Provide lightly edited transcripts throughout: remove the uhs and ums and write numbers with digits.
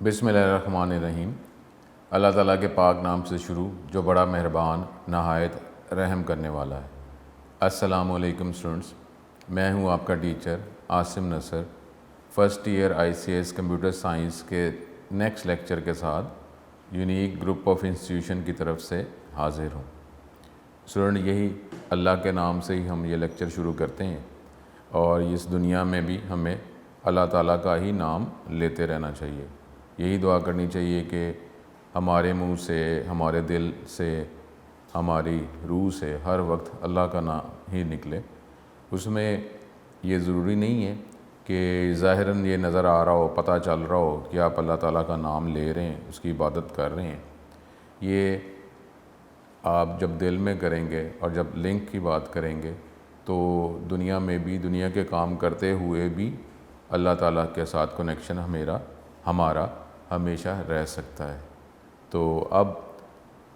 بسم اللہ الرحمن الرحیم۔ اللہ تعالیٰ کے پاک نام سے شروع جو بڑا مہربان نہایت رحم کرنے والا ہے۔ السلام علیکم اسٹوڈنٹس، میں ہوں آپ کا teacher Asim Nasr, first year ICS computer science کے نیکسٹ لیکچر کے ساتھ یونیک گروپ آف انسٹیٹیوشن کی طرف سے حاضر ہوں۔ اسٹوڈنٹ، یہی اللہ کے نام سے ہی ہم یہ لیکچر شروع کرتے ہیں، اور اس دنیا میں بھی ہمیں اللہ تعالیٰ کا ہی نام لیتے رہنا چاہیے۔ یہی دعا کرنی چاہیے کہ ہمارے منہ سے، ہمارے دل سے، ہماری روح سے ہر وقت اللہ کا نام ہی نکلے۔ اس میں یہ ضروری نہیں ہے کہ ظاہراً یہ نظر آ رہا ہو، پتہ چل رہا ہو کہ آپ اللہ تعالیٰ کا نام لے رہے ہیں، اس کی عبادت کر رہے ہیں۔ یہ آپ جب دل میں کریں گے اور جب لنک کی بات کریں گے تو دنیا میں بھی، دنیا کے کام کرتے ہوئے بھی اللہ تعالیٰ کے ساتھ کنیکشن ہمارا ہمیشہ رہ سکتا ہے۔ تو اب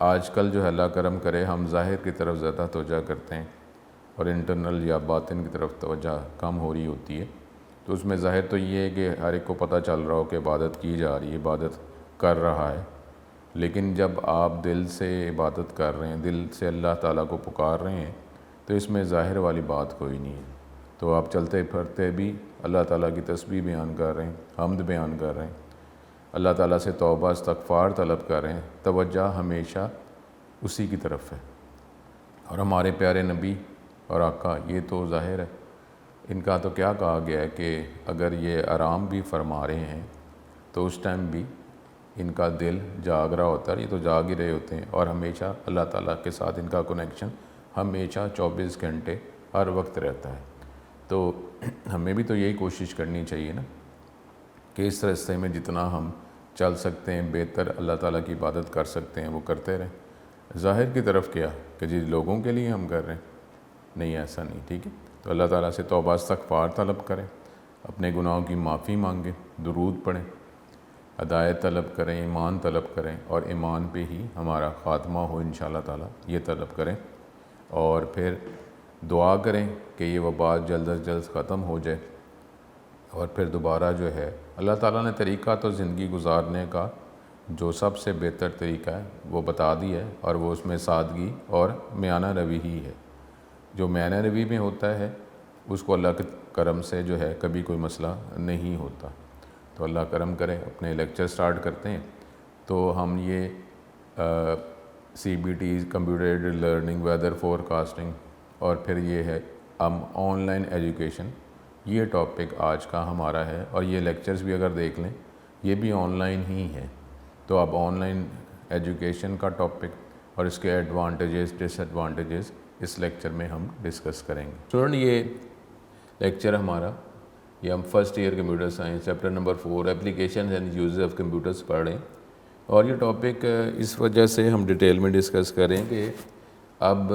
آج کل جو ہے اللہ کرم کرے، ہم ظاہر کی طرف زیادہ توجہ کرتے ہیں اور انٹرنل یا باطن کی طرف توجہ کم ہو رہی ہوتی ہے۔ تو اس میں ظاہر تو یہ ہے کہ ہر ایک کو پتہ چل رہا ہو کہ عبادت کی جا رہی ہے، عبادت کر رہا ہے، لیکن جب آپ دل سے عبادت کر رہے ہیں، دل سے اللہ تعالیٰ کو پکار رہے ہیں، تو اس میں ظاہر والی بات کوئی نہیں ہے۔ تو آپ چلتے پھرتے بھی اللہ تعالیٰ کی تسبیح بیان کر رہے ہیں، حمد بیان کر رہے ہیں، اللہ تعالیٰ سے توبہ استغفار طلب کر رہے ہیں، توجہ ہمیشہ اسی کی طرف ہے۔ اور ہمارے پیارے نبی اور آقا، یہ تو ظاہر ہے، ان کا تو کیا کہا گیا ہے کہ اگر یہ آرام بھی فرما رہے ہیں تو اس ٹائم بھی ان کا دل جاگ رہا ہوتا ہے، یہ تو جاگ ہی رہے ہوتے ہیں، اور ہمیشہ اللہ تعالیٰ کے ساتھ ان کا کنیکشن ہمیشہ 24 گھنٹے ہر وقت رہتا ہے۔ تو ہمیں بھی تو یہی کوشش کرنی چاہیے نا کہ اس راستے میں جتنا ہم چل سکتے ہیں، بہتر اللہ تعالیٰ کی عبادت کر سکتے ہیں، وہ کرتے رہیں۔ ظاہر کی طرف کیا کہ جی لوگوں کے لیے ہم کر رہے ہیں، نہیں، ایسا نہیں، ٹھیک ہے۔ تو اللہ تعالیٰ سے توبہ استغفار طلب کریں، اپنے گناہوں کی معافی مانگیں، درود پڑھیں، ہدایت طلب کریں، ایمان طلب کریں، اور ایمان پہ ہی ہمارا خاتمہ ہو انشاءاللہ تعالیٰ، یہ طلب کریں، اور پھر دعا کریں کہ یہ وبا جلد از جلد ختم ہو جائے، اور پھر دوبارہ جو ہے اللہ تعالیٰ نے طریقہ تو زندگی گزارنے کا جو سب سے بہتر طریقہ ہے وہ بتا دیا ہے، اور وہ اس میں سادگی اور میانہ روی ہی ہے۔ جو میانہ روی میں ہوتا ہے اس کو اللہ کے کرم سے جو ہے کبھی کوئی مسئلہ نہیں ہوتا۔ تو اللہ کرم کرے، اپنے لیکچر سٹارٹ کرتے ہیں۔ تو ہم یہ CBT computer aided learning, weather forecasting, اور پھر یہ ہے ہم آن لائن ایجوکیشن، یہ ٹاپک آج کا ہمارا ہے، اور یہ لیکچرز بھی اگر دیکھ لیں یہ بھی آن لائن ہی ہے۔ تو اب آن لائن ایجوکیشن کا ٹاپک اور اس کے ایڈوانٹیجز ڈس ایڈوانٹیجز اس لیکچر میں ہم ڈسکس کریں گے۔ اسٹوڈنٹ، یہ لیکچر ہمارا، یہ ہم first year computer science chapter number 4 applications and uses of computers پڑھ رہے ہیں، اور یہ ٹاپک اس وجہ سے ہم ڈیٹیل میں ڈسکس کریں کہ اب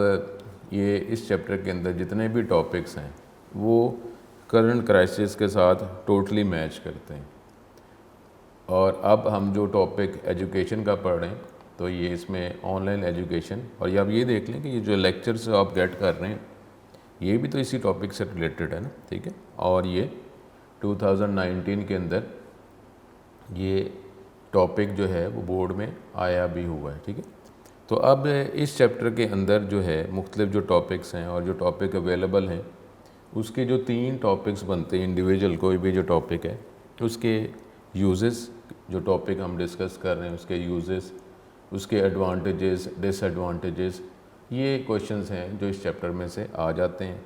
یہ اس چیپٹر کے اندر جتنے بھی ٹاپکس ہیں وہ کرنٹ کرائسس کے ساتھ ٹوٹلی میچ کرتے ہیں۔ اور اب ہم جو ٹاپک ایجوکیشن کا پڑھ رہے ہیں تو یہ اس میں آن لائن ایجوکیشن، اور یہ اب یہ دیکھ لیں کہ یہ جو لیکچرز آپ گیٹ کر رہے ہیں یہ بھی تو اسی ٹاپک سے ریلیٹڈ ہے نا، ٹھیک ہے۔ اور یہ 2019 کے اندر یہ ٹاپک جو ہے وہ بورڈ میں آیا بھی ہوا ہے، ٹھیک ہے۔ تو اب اس چیپٹر کے اندر جو ہے مختلف جو ٹاپکس ہیں اور جو ٹاپک اویلیبل ہیں، اس کے جو 3 ٹاپکس بنتے ہیں، انڈیویجول کوئی بھی جو ٹاپک ہے اس کے یوزز، جو ٹاپک ہم ڈسکس کر رہے ہیں اس کے یوزز، اس کے ایڈوانٹیجز ڈس ایڈوانٹیجز، یہ کویشچنز ہیں جو اس چیپٹر میں سے آ جاتے ہیں،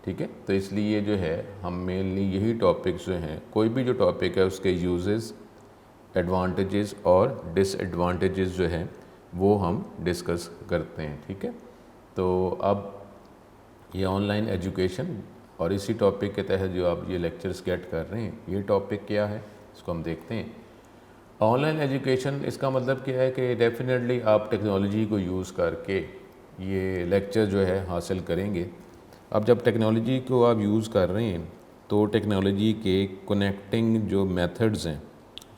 ٹھیک ہے۔ تو اس لیے جو ہے ہم مینلی یہی ٹاپکس جو ہیں، کوئی بھی جو ٹاپک ہے اس کے یوزز، ایڈوانٹیجز اور ڈس ایڈوانٹیجز جو ہیں وہ ہم ڈسکس کرتے ہیں، ٹھیک ہے۔ تو اب یہ آن لائن ایجوکیشن اور اسی ٹاپک کے تحت جو آپ یہ لیکچرز گیٹ کر رہے ہیں، یہ ٹاپک کیا ہے اس کو ہم دیکھتے ہیں۔ آن لائن ایجوکیشن، اس کا مطلب کیا ہے کہ ڈیفینیٹلی آپ ٹیکنالوجی کو یوز کر کے یہ لیکچر جو ہے حاصل کریں گے۔ اب جب ٹیکنالوجی کو آپ یوز کر رہے ہیں تو ٹیکنالوجی کے کنیکٹنگ جو میتھڈز ہیں،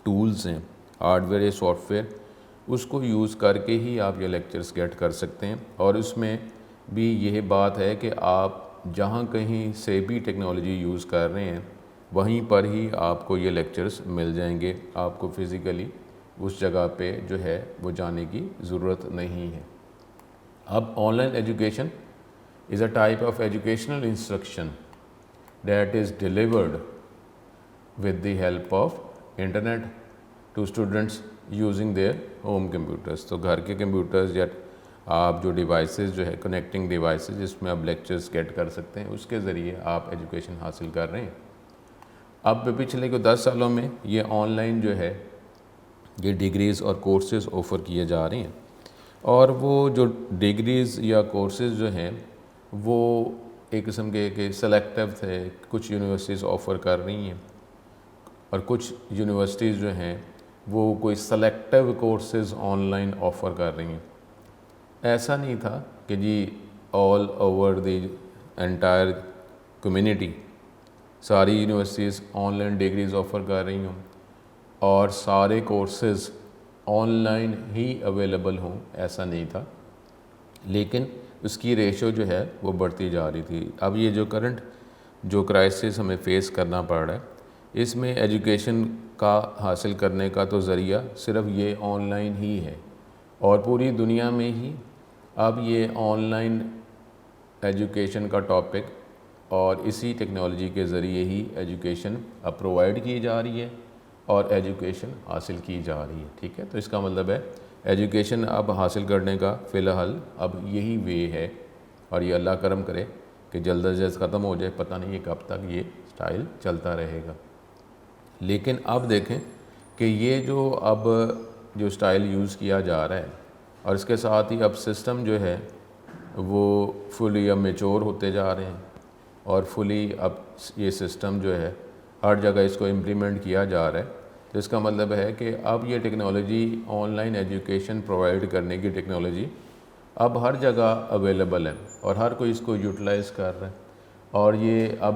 ٹولز ہیں، ہارڈ ویئر یا سافٹ ویئر، اس کو یوز کر کے ہی آپ یہ لیکچرز گیٹ کر سکتے ہیں۔ اور اس میں بھی یہ بات ہے کہ آپ جہاں کہیں سے بھی ٹیکنالوجی یوز کر رہے ہیں وہیں پر ہی آپ کو یہ لیکچرز مل جائیں گے، آپ کو فزیکلی اس جگہ پہ جو ہے وہ جانے کی ضرورت نہیں ہے۔ اب on line education is a type of educational instruction that is delivered with the help of internet to students using their home computers۔ تو گھر کے کمپیوٹرز یا آپ جو ڈیوائسز جو ہے کنیکٹنگ ڈیوائسز جس میں آپ لیکچرز گیٹ کر سکتے ہیں، اس کے ذریعے آپ ایجوکیشن حاصل کر رہے ہیں۔ اب پچھلے کو 10 سالوں میں یہ آن لائن جو ہے یہ ڈگریز اور کورسز آفر کیے جا رہے ہیں، اور وہ جو ڈگریز یا کورسز جو ہیں وہ ایک قسم کے سلیکٹیو تھے، کچھ یونیورسٹیز آفر کر رہی ہیں اور کچھ یونیورسٹیز جو ہیں وہ کوئی selective courses online offer کر رہی ہیں۔ ایسا نہیں تھا کہ جی all over the entire community ساری universities online degrees offer کر رہی ہوں اور سارے کورسز آن لائن ہی اویلیبل ہوں، ایسا نہیں تھا، لیکن اس کی ریشو جو ہے وہ بڑھتی جا رہی تھی۔ اب یہ جو کرنٹ جو کرائسس ہمیں فیس کرنا پڑ رہا ہے، اس میں ایجوکیشن کا حاصل کرنے کا تو ذریعہ صرف یہ آن لائن ہی ہے، اور پوری دنیا میں ہی اب یہ آن لائن ایجوکیشن کا ٹاپک اور اسی ٹیکنالوجی کے ذریعے ہی ایجوکیشن اب پرووائڈ کی جا رہی ہے اور ایجوکیشن حاصل کی جا رہی ہے، ٹھیک ہے۔ تو اس کا مطلب ہے ایجوکیشن اب حاصل کرنے کا فی الحال اب یہی وے ہے، اور یہ اللہ کرم کرے کہ جلد از جلد ختم ہو جائے، پتہ نہیں کب تک یہ سٹائل چلتا رہے گا۔ لیکن اب دیکھیں کہ یہ جو سٹائل یوز کیا جا رہا ہے، اور اس کے ساتھ ہی اب سسٹم جو ہے وہ فلی اب میچور ہوتے جا رہے ہیں، اور فلی اب یہ سسٹم جو ہے ہر جگہ اس کو امپلیمنٹ کیا جا رہا ہے۔ تو اس کا مطلب ہے کہ اب یہ technology on line education provide کرنے کی ٹیکنالوجی اب ہر جگہ اویلیبل ہے، اور ہر کوئی اس کو یوٹیلائز کر رہا ہے، اور یہ اب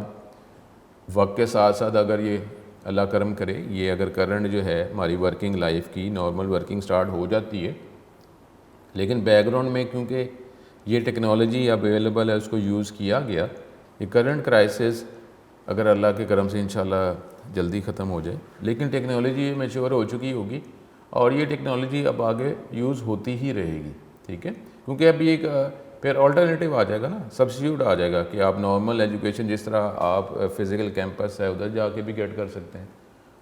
وقت کے ساتھ ساتھ اگر یہ اللہ کرم کرے، یہ اگر کرنٹ جو ہے ہماری ورکنگ لائف کی نارمل ورکنگ سٹارٹ ہو جاتی ہے، لیکن بیک گراؤنڈ میں کیونکہ یہ ٹیکنالوجی اویلیبل ہے، اس کو یوز کیا گیا، یہ کرنٹ کرائسس اگر اللہ کے کرم سے انشاءاللہ جلدی ختم ہو جائے، لیکن ٹیکنالوجی میچور ہو چکی ہوگی اور یہ ٹیکنالوجی اب آگے یوز ہوتی ہی رہے گی، ٹھیک ہے، کیونکہ اب یہ پھر آلٹرنیٹیو آ جائے گا نا، سبسٹیوٹ آ جائے گا کہ آپ نارمل ایجوکیشن جس طرح آپ فزیکل کیمپس ہے ادھر جا کے بھی گیٹ کر سکتے ہیں،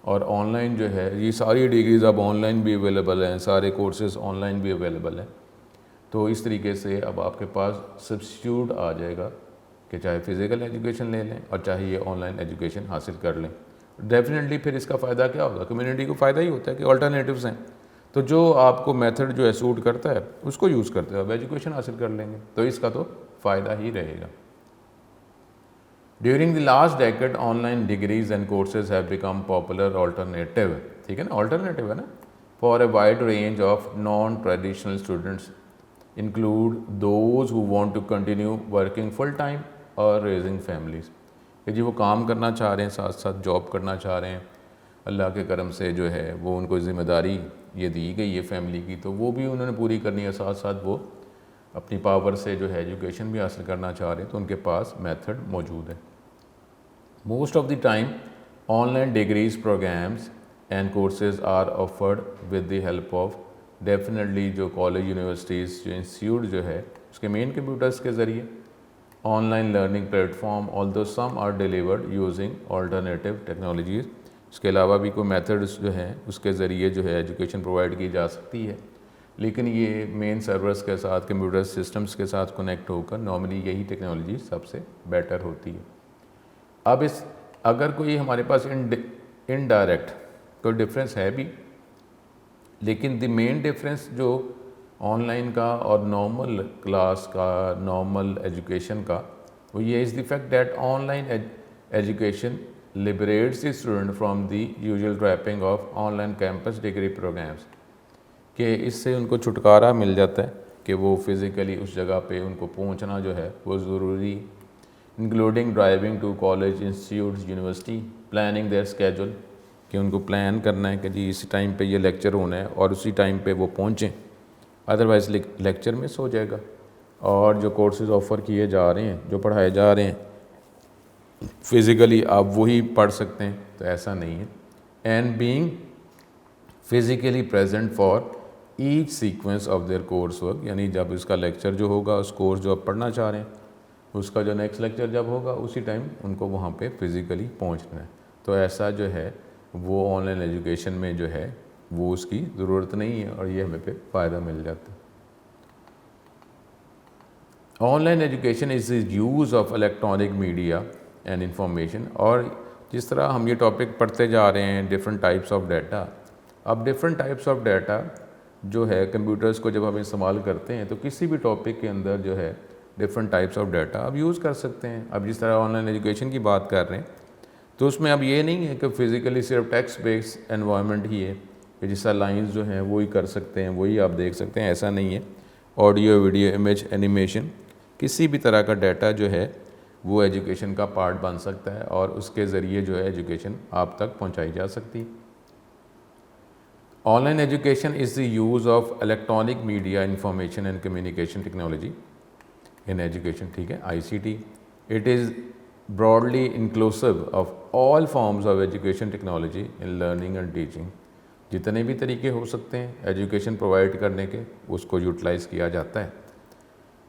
اور آن لائن جو ہے یہ ساری ڈگریز اب آن لائن بھی اویلیبل ہیں، سارے کورسز آن لائن بھی اویلیبل ہیں۔ تو اس طریقے سے اب آپ کے پاس سبسٹیوٹ آ جائے گا کہ چاہے فزیکل ایجوکیشن لے لیں اور چاہے یہ آن لائن ایجوکیشن حاصل کر لیں۔ ڈیفینیٹلی پھر اس کا فائدہ کیا ہوگا؟ کمیونٹی کو فائدہ ہی ہوتا ہے کہ آلٹرنیٹیوز ہیں، تو جو آپ کو میتھڈ جو ہے سوٹ کرتا ہے اس کو یوز کرتے ہیں، اب ایجوکیشن حاصل کر لیں گے، تو اس کا تو فائدہ ہی رہے گا۔ During the last decade online degrees and courses have become popular alternative, ٹھیک ہے نا، آلٹرنیٹیو ہے نا، for a wide range of non traditional students include those who want to continue working full time اور raising families, کہ جی وہ کام کرنا چاہ رہے ہیں، ساتھ ساتھ جاب کرنا چاہ رہے ہیں، اللہ کے کرم سے جو ہے وہ ان کو ذمہ داری یہ دی گئی ہے فیملی کی، تو وہ بھی انہوں نے پوری کرنی ہے، ساتھ ساتھ وہ اپنی پاور سے جو ہے ایجوکیشن بھی حاصل کرنا چاہ رہے ہیں، تو ان کے پاس میتھڈ موجود ہے۔ Most of the time online degrees programs and courses are offered with the help of definitely جو کالج یونیورسٹیز جو انسٹیٹیوٹ جو ہے اس کے مین کمپیوٹرز کے ذریعے online learning platform although some are delivered using alternative technologies، اس کے علاوہ بھی کوئی میتھڈز جو ہیں اس کے ذریعے جو ہے ایجوکیشن پرووائڈ کی جا سکتی ہے، لیکن یہ مین سرورز کے ساتھ کمپیوٹر سسٹمز کے ساتھ کنیکٹ ہو کر نارملی یہی ٹیکنالوجی سب سے بیٹر ہوتی ہے۔ اب اگر کوئی ہمارے پاس انڈائریکٹ کوئی ڈفرینس ہے بھی، لیکن دی مین ڈفرینس جو آن لائن کا اور نارمل کلاس کا نارمل ایجوکیشن کا وہ یہ is the fact that online education liberates the student from the usual trapping of online campus degree programs، کہ اس سے ان کو چھٹکارا مل جاتا ہے کہ وہ فزیکلی اس جگہ پہ ان کو پہنچنا جو ہے وہ ضروری، including driving to college institutes university, planning their schedule, کہ ان کو پلان کرنا ہے کہ جی اس ٹائم پہ یہ لیکچر ہونا ہے اور اسی ٹائم پہ وہ پہنچیں، ادروائز لیکچر مس ہو جائے گا، اور جو کورسز آفر کیے جا رہے ہیں جو پڑھائے جا رہے ہیں فزیکلی آپ وہی پڑھ سکتے ہیں، تو ایسا نہیں ہے. And being physically present for each sequence of their course work, یعنی جب اس کا لیکچر جو ہوگا، اس کورس جو آپ پڑھنا چاہ رہے ہیں، اس کا جو نیکسٹ لیکچر جب ہوگا اسی ٹائم ان کو وہاں پہ فزیکلی پہنچنا ہے. تو ایسا جو ہے وہ آن لائن ایجوکیشن میں جو ہے وہ اس کی ضرورت نہیں ہے، اور یہ ہمیں پہ فائدہ مل جاتا ہے. Online education is the use of electronic media and information. اور جس طرح ہم یہ ٹاپک پڑھتے جا رہے ہیں ڈفرینٹ ٹائپس آف ڈیٹا، اب ڈفرینٹ ٹائپس آف ڈیٹا جو ہے کمپیوٹرز کو جب ہم استعمال کرتے ہیں تو کسی بھی ٹاپک کے اندر جو ہے ڈفرینٹ ٹائپس آف ڈیٹا آپ یوز کر سکتے ہیں. اب جس طرح آن لائن ایجوکیشن کی بات کر رہے ہیں تو اس میں اب یہ نہیں ہے کہ فزیکلی صرف ٹیکسٹ بیس انوائرمنٹ ہی ہے کہ جس طرح لائنز جو ہیں وہی کر سکتے ہیں، وہی آپ دیکھ سکتے ہیں، ایسا نہیں ہے. آڈیو، ویڈیو، امیج، اینیمیشن، کسی بھی طرح کا ڈیٹا جو ہے وہ ایجوکیشن کا پارٹ بن سکتا ہے، اور اس کے ذریعے جو ہے ایجوکیشن آپ تک پہنچائی جا سکتی. Online education is the use of electronic media information and communication technology in education. ٹھیک ہے، ICT. It is broadly inclusive of all forms of education technology in learning and teaching. جتنے بھی طریقے ہو سکتے ہیں ایجوکیشن پرووائڈ کرنے کے، اس کو یوٹیلائز کیا جاتا ہے.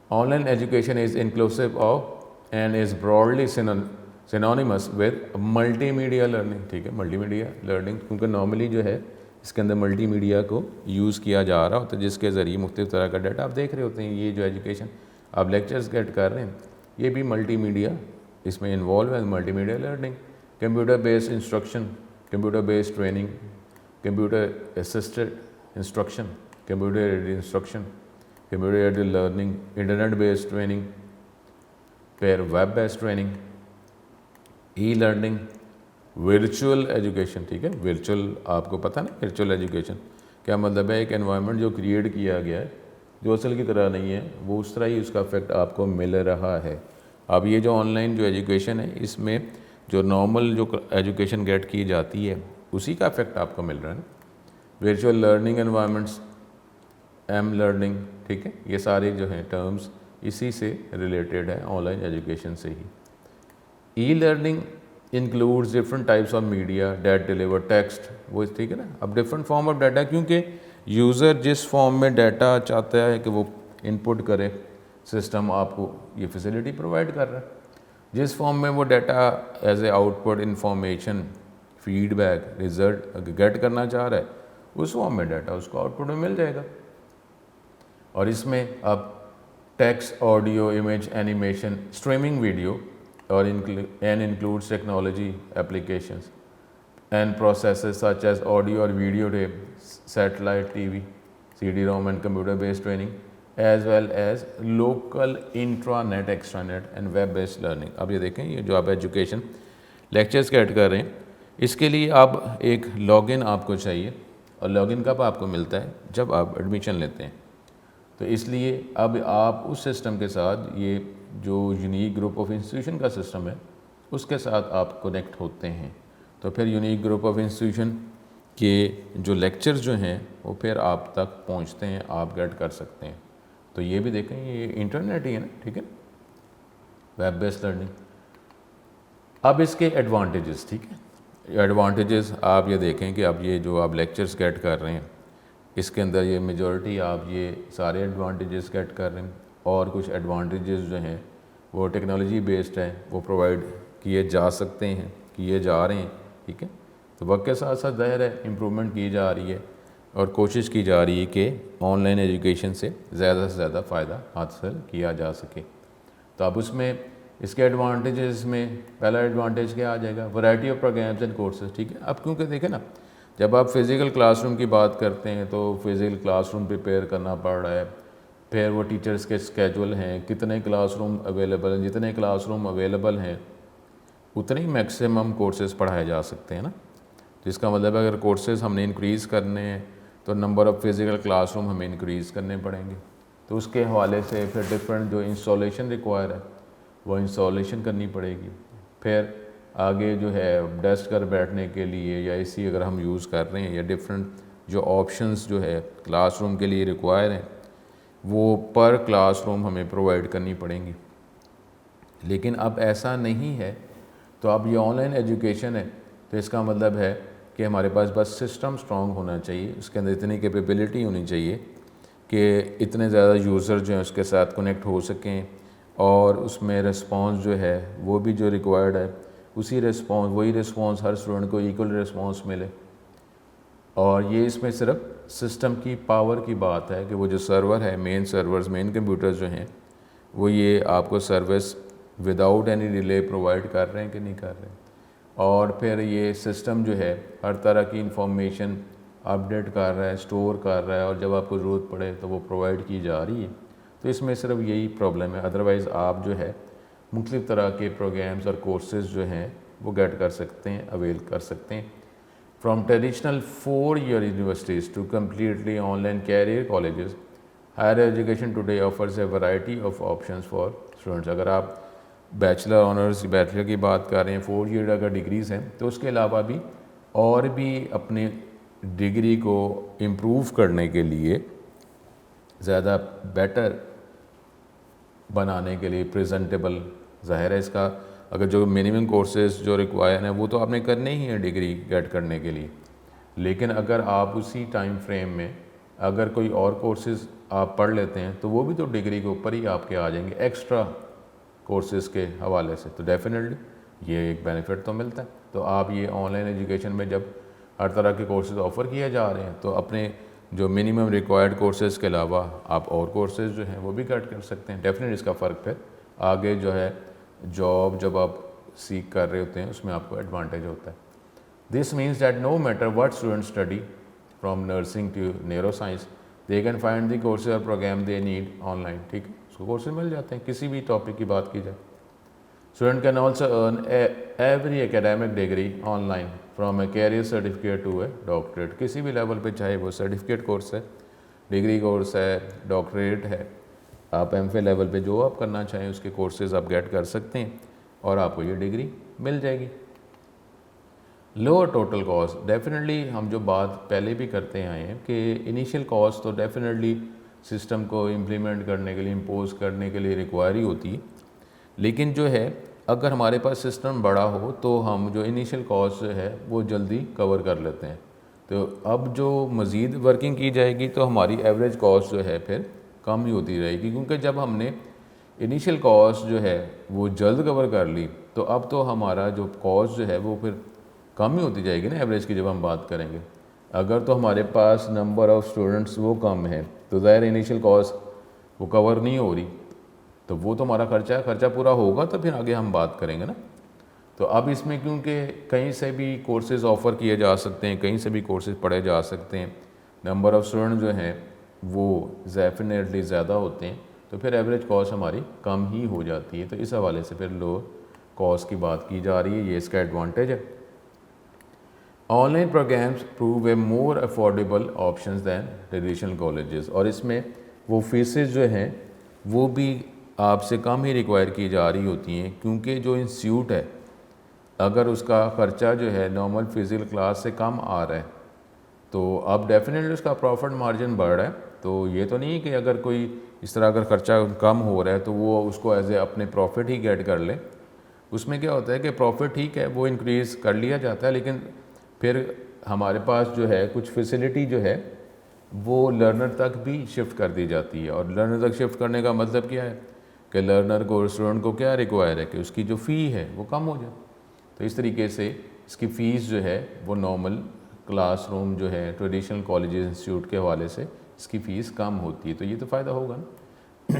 Online education is inclusive of and is broadly synonyms with multi media learning. ٹھیک ہے، ملٹی میڈیا لرننگ، کیونکہ نارملی جو ہے اس کے اندر ملٹی میڈیا کو یوز کیا جا رہا ہوتا ہے، جس کے ذریعے مختلف طرح کا ڈیٹا آپ دیکھ رہے ہوتے ہیں. یہ جو ایجوکیشن آپ لیکچرز گیٹ کر رہے ہیں یہ بھی ملٹی میڈیا اس میں انوالو ہے. Multimedia learning, computer based instruction, computer based training, computer assisted instruction, computer aided instruction, computer aided learning, internet based training, پھر web based training, e learning, virtual education. ٹھیک ہے، virtual آپ کو پتہ نا virtual education کیا مطلب ہے؟ ایک انوائرمنٹ جو کریٹ کیا گیا ہے جو اصل کی طرح نہیں ہے، وہ اس طرح ہی اس کا افیکٹ آپ کو مل رہا ہے. اب یہ جو آن لائن جو ایجوکیشن ہے اس میں جو نارمل جو ایجوکیشن گیٹ کی جاتی ہے اسی کا افیکٹ آپ کو مل رہا ہے نا. Virtual learning environments, M learning, ٹھیک ہے، یہ سارے جو ہیں ٹرمز اسی سے ریلیٹڈ ہے آن لائن ایجوکیشن سے ہی. E learning includes different types of media that deliver text, وہ ٹھیک ہے نا. اب ڈفرنٹ فارم آف ڈیٹا، کیونکہ یوزر جس فارم میں ڈیٹا چاہتا ہے کہ وہ ان پٹ کرے، سسٹم آپ کو یہ فیسلٹی پرووائڈ کر رہا ہے. جس فارم میں وہ data as a output information, feedback, result get کرنا چاہ رہا ہے، اس فارم میں ڈیٹا اس کو آؤٹ پٹ میں مل جائے گا. اور اس میں اب text, audio, image, animation, streaming video اور and includes technology applications and processes such as audio اور video tape, satellite TV، CD-ROM and computer based training as well as local intranet, extranet and web based learning. اب یہ دیکھیں یہ جو آپ education lectures add کر رہے ہیں اس کے لیے اب ایک لاگ ان آپ کو چاہیے، اور لاگ ان کب آپ کو ملتا ہے؟ جب آپ ایڈمیشن لیتے ہیں. تو اس لیے اب آپ اس سسٹم کے ساتھ، یہ جو یونیک گروپ آف انسٹیٹیوشن کا سسٹم ہے اس کے ساتھ آپ کنیکٹ ہوتے ہیں. تو پھر یونیک گروپ آف انسٹیٹیوشن کے جو لیکچرز جو ہیں وہ پھر آپ تک پہنچتے ہیں، آپ گیٹ کر سکتے ہیں. تو یہ بھی دیکھیں یہ انٹرنیٹ ہی ہے نا، ٹھیک ہے، ویب بیسڈ لرننگ. اب اس کے ایڈوانٹیجز، ٹھیک ہے، ایڈوانٹیجز آپ یہ دیکھیں کہ اب یہ جو آپ لیکچرز گیٹ کر رہے ہیں اس کے اندر یہ میجورٹی آپ یہ سارے ایڈوانٹیجز گیٹ کر رہے ہیں، اور کچھ ایڈوانٹیجز جو ہیں وہ ٹیکنالوجی بیسڈ ہیں، وہ پرووائڈ کیے جا سکتے ہیں، کیے جا رہے ہیں. ٹھیک ہے، تو وقت کے ساتھ ساتھ ظاہر ہے امپرومنٹ کی جا رہی ہے اور کوشش کی جا رہی ہے کہ آن لائن ایجوکیشن سے زیادہ فائدہ حاصل کیا جا سکے. تو اب اس میں اس کے ایڈوانٹیجز میں پہلا ایڈوانٹیج کیا آ جائے گا؟ Variety of programmes and courses. ٹھیک ہے، اب کیونکہ دیکھیں نا جب آپ فزیکل کلاس روم کی بات کرتے ہیں تو فزیکل کلاس روم پریپیئر کرنا پڑ رہا ہے، پھر وہ ٹیچرز کے اسکیجول ہیں، کتنے کلاس روم اویلیبل ہیں، جتنے کلاس روم اویلیبل ہیں اتنے ہی میکسیمم کورسز پڑھائے جا سکتے ہیں نا. جس کا مطلب اگر کورسز ہم نے انکریز کرنے ہیں تو number of physical class room ہمیں انکریز کرنے پڑیں گے. تو اس کے حوالے سے پھر ڈفرینٹ جو انسٹالیشن ریکوائر ہے وہ انسٹالیشن کرنی پڑے گی. پھر آگے جو ہے ڈیسک پر بیٹھنے کے لیے یا اسی اگر ہم یوز کر رہے ہیں یا ڈفرینٹ جو آپشنز جو ہے کلاس روم کے لیے ریکوائر ہیں وہ پر کلاس روم ہمیں پرووائڈ کرنی پڑیں گی. لیکن اب ایسا نہیں ہے تو اب یہ آن لائن ایجوکیشن ہے تو اس کا مطلب ہے کہ ہمارے پاس بس سسٹم سٹرونگ ہونا چاہیے، اس کے اندر اتنی کیپیبلٹی ہونی چاہیے کہ اتنے زیادہ یوزر جو ہیں اس کے ساتھ کنیکٹ ہو سکیں، اور اس میں رسپانس جو ہے وہ بھی جو ریکوائرڈ ہے وہی رسپانس ہر اسٹوڈنٹ کو ایکول رسپانس ملے۔ اور یہ اس میں صرف سسٹم کی پاور کی بات ہے کہ وہ جو سرور ہے، مین کمپیوٹرز جو ہیں وہ یہ آپ کو service without any delay provide کر رہے ہیں کہ نہیں کر رہے ہیں، اور پھر یہ سسٹم جو ہے ہر طرح کی انفارمیشن اپڈیٹ کر رہا ہے، اسٹور کر رہا ہے، اور جب آپ کو ضرورت پڑے تو وہ پرووائڈ کی جا رہی ہے۔ تو اس میں صرف یہی پرابلم ہے، ادروائز آپ جو ہے مختلف طرح کے پروگرامز اور کورسز جو ہیں وہ گیٹ کر سکتے ہیں، اویل کر سکتے ہیں۔ From traditional 4-year universities to completely online career colleges, higher education today offers a variety of options for students. اگر آپ بیچلر آنرز بیچلر کی بات کر رہے ہیں، 4 year اگر ڈگریز ہیں تو اس کے علاوہ بھی اور بھی اپنے ڈگری کو امپروو کرنے کے لیے، زیادہ بیٹر بنانے کے لیے، پریزنٹیبل، ظاہر ہے اس کا اگر جو منیمم کورسز جو ریکوائر ہیں وہ تو آپ نے کرنے ہی ہیں ڈگری گیٹ کرنے کے لیے، لیکن اگر آپ اسی ٹائم فریم میں اگر کوئی اور کورسز آپ پڑھ لیتے ہیں تو وہ بھی تو ڈگری کے اوپر ہی آپ کے آ جائیں گے ایکسٹرا کورسز کے حوالے سے، تو ڈیفینیٹلی یہ ایک بینیفٹ تو ملتا ہے۔ تو آپ یہ آن لائن ایجوکیشن میں جب ہر طرح کے کورسز آفر کیے جا رہے ہیں تو اپنے جو منیمم ریکوائرڈ کورسز کے علاوہ آپ اور کورسز جو ہیں وہ بھی کٹ کر سکتے ہیں۔ ڈیفینیٹلی اس کا فرق پھر آگے جو ہے جاب جب آپ سیکھ کر رہے ہوتے ہیں اس میں آپ کو ایڈوانٹیج ہوتا ہے۔ This means that no matter what student study from nursing to neuroscience, they can find the courses اور programme they need online, ٹھیک ہے، اس کو کورسز مل جاتے ہیں کسی بھی ٹاپک کی بات کی جائے۔ Student can also earn every academic degree online from a career certificate to a doctorate, کسی بھی لیول پہ، چاہے وہ سرٹیفکیٹ کورس ہے، ڈگری کورس ہے، ڈاکٹریٹ ہے، آپ ایم فل لیول پہ جو آپ کرنا چاہیں اس کے کورسز آپ گیٹ کر سکتے ہیں اور آپ کو یہ ڈگری مل جائے گی۔ لوور ٹوٹل کاسٹ، ڈیفینیٹلی ہم جو بات پہلے بھی کرتے آئے ہیں کہ انیشیل کاسٹ تو ڈیفینیٹلی سسٹم کو امپلیمنٹ کرنے کے لیے، امپوز کرنے کے لیے ریکوائر ہی ہوتی ہے، لیکن جو ہے اگر ہمارے پاس سسٹم بڑا ہو تو ہم جو انیشیل کاسٹ جو ہے وہ جلدی کور کر لیتے ہیں۔ تو اب جو مزید ورکنگ کی جائے گی تو ہماری ایوریج کاسٹ جو ہے پھر کم ہی ہوتی رہے گی، کیونکہ جب ہم نے انیشیل کاسٹ جو ہے وہ جلد کور کر لی تو اب تو ہمارا جو کاسٹ جو ہے وہ پھر کم ہی ہوتی جائے گی نا ایوریج کی، جب ہم بات کریں گے۔ اگر تو ہمارے پاس نمبر آف اسٹوڈنٹس وہ کم ہے تو ظاہر انیشیل کاسٹ وہ کور نہیں ہو رہی، تو وہ تو ہمارا خرچہ پورا ہوگا تو پھر آگے ہم بات کریں گے نا۔ تو اب اس میں کیونکہ کہیں سے بھی کورسز آفر کیے جا سکتے ہیں، کہیں سے بھی کورسز پڑھے جا سکتے ہیں، نمبر آف اسٹوڈنٹ جو ہیں وہ ڈیفینیٹلی زیادہ ہوتے ہیں، تو پھر ایوریج کاسٹ ہماری کم ہی ہو جاتی ہے۔ تو اس حوالے سے پھر لو کاسٹ کی بات کی جا رہی ہے، یہ اس کا ایڈوانٹیج ہے۔ Online programs prove a more affordable options than traditional colleges, اور اس میں وہ فیسز جو ہیں وہ بھی آپ سے کم ہی ریکوائر کی جا رہی ہوتی ہیں، کیونکہ جو انسٹیٹیوٹ ہے اگر اس کا خرچہ جو ہے نارمل فزیکل کلاس سے کم آ رہا ہے تو اب ڈیفینیٹلی اس کا پروفٹ مارجن بڑھ رہا ہے۔ تو یہ تو نہیں کہ اگر کوئی اس طرح اگر خرچہ کم ہو رہا ہے تو وہ اس کو ایز اے اپنے پروفٹ ہی گیٹ کر لے۔ اس میں کیا ہوتا ہے کہ پروفٹ ٹھیک ہے وہ انکریز کر لیا جاتا ہے، لیکن پھر ہمارے پاس جو ہے کچھ فیسلٹی جو ہے وہ لرنر تک بھی شفٹ کر دی جاتی ہے، اور لرنر تک شفٹ کرنے کا مطلب کیا ہے کہ لرنر کو، اسٹوڈنٹ کو کیا ریکوائر ہے کہ اس کی جو فی ہے وہ کم ہو جائے۔ تو اس طریقے سے اس کی فیس جو ہے وہ نارمل کلاس روم جو ہے ٹریڈیشنل کالجز انسٹیٹیوٹ کے حوالے سے اس کی فیس کم ہوتی ہے، تو یہ تو فائدہ ہوگا نا۔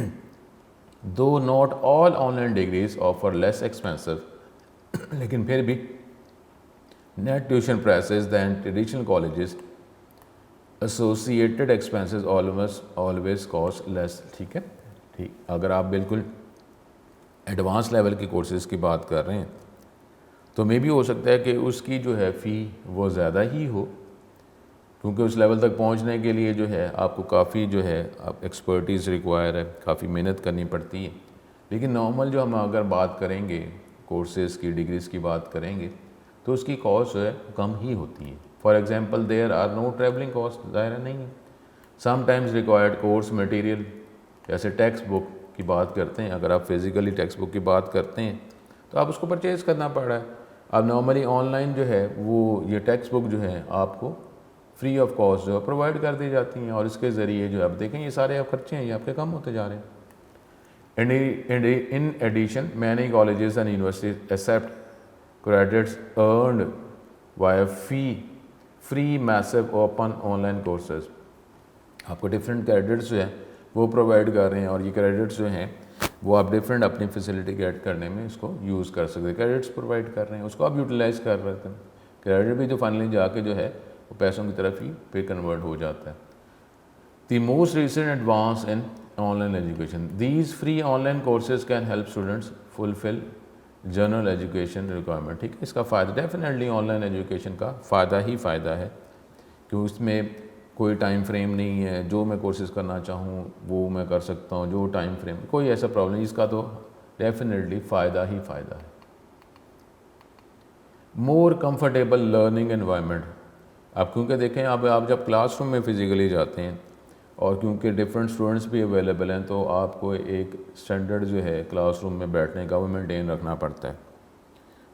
Though not all online degrees offer less expensive, لیکن پھر بھی net tuition prices than traditional colleges associated expenses always cost less, ٹھیک ہے، ٹھیک۔ اگر آپ بالکل ایڈوانس لیول کے کورسز کی بات کر رہے ہیں تو مے بھی ہو سکتا ہے کہ اس کی جو ہے فی وہ زیادہ ہی ہو، کیونکہ اس لیول تک پہنچنے کے لیے جو ہے آپ کو کافی جو ہے ایکسپرٹیز ریکوائر ہے، کافی محنت کرنی پڑتی ہے۔ لیکن نارمل جو ہم اگر بات کریں گے کورسز کی، ڈگریز کی بات کریں گے تو اس کی کاسٹ جو ہے کم ہی ہوتی ہے۔ For example there are no travelling cost, ظاہر نہیں ہے۔ Sometimes required course material, جیسے ٹیکسٹ بک کی بات کرتے ہیں، اگر آپ فزیکلی ٹیکسٹ بک کی بات کرتے ہیں تو آپ اس کو پرچیز کرنا پڑ رہا ہے. اب نارملی آن لائن جو ہے وہ یہ ٹیکسٹ بک جو ہے آپ کو فری آف کاسٹ جو ہے پرووائڈ کر دی جاتی ہیں, اور اس کے ذریعے جو آپ دیکھیں یہ سارے آپ خرچے ہیں یہ آپ کے کم ہوتے جا رہے ہیں. In addition, many colleges and universities accept credits earned via free massive open online courses. آپ کو ڈفرینٹ کریڈٹس جو ہیں وہ پرووائڈ کر رہے ہیں, اور یہ کریڈٹس جو ہیں وہ آپ ڈفرینٹ اپنی فیسلٹی گیٹ کرنے میں اس کو یوز کر سکتے ہیں. کریڈٹس پرووائڈ کر رہے ہیں, اس کو آپ یوٹیلائز کر رہے ہیں. کریڈٹ بھی جو فائنلی جا کے جو ہے وہ پیسوں کی طرف ہی پہ کنورٹ ہو جاتا ہے. The most recent advance in online education. These free online courses can help students fulfill general education requirement. ٹھیک ہے, اس کا فائدہ ڈیفینیٹلی آن لائن ایجوکیشن کا فائدہ ہی فائدہ ہے, کہ اس میں کوئی ٹائم فریم نہیں ہے, جو میں کورسز کرنا چاہوں وہ میں کر سکتا ہوں, جو ٹائم فریم کوئی ایسا پرابلم نہیں, اس کا تو ڈیفینیٹلی فائدہ ہی فائدہ ہے. مور کمفرٹیبل لرننگ انوائرمنٹ. اب کیونکہ دیکھیں آپ جب کلاس روم میں فزیکلی جاتے ہیں, اور کیونکہ ڈفرینٹ اسٹوڈنٹس بھی اویلیبل ہیں, تو آپ کو ایک اسٹینڈرڈ جو ہے کلاس روم میں بیٹھنے کا وہ مینٹین رکھنا پڑتا ہے.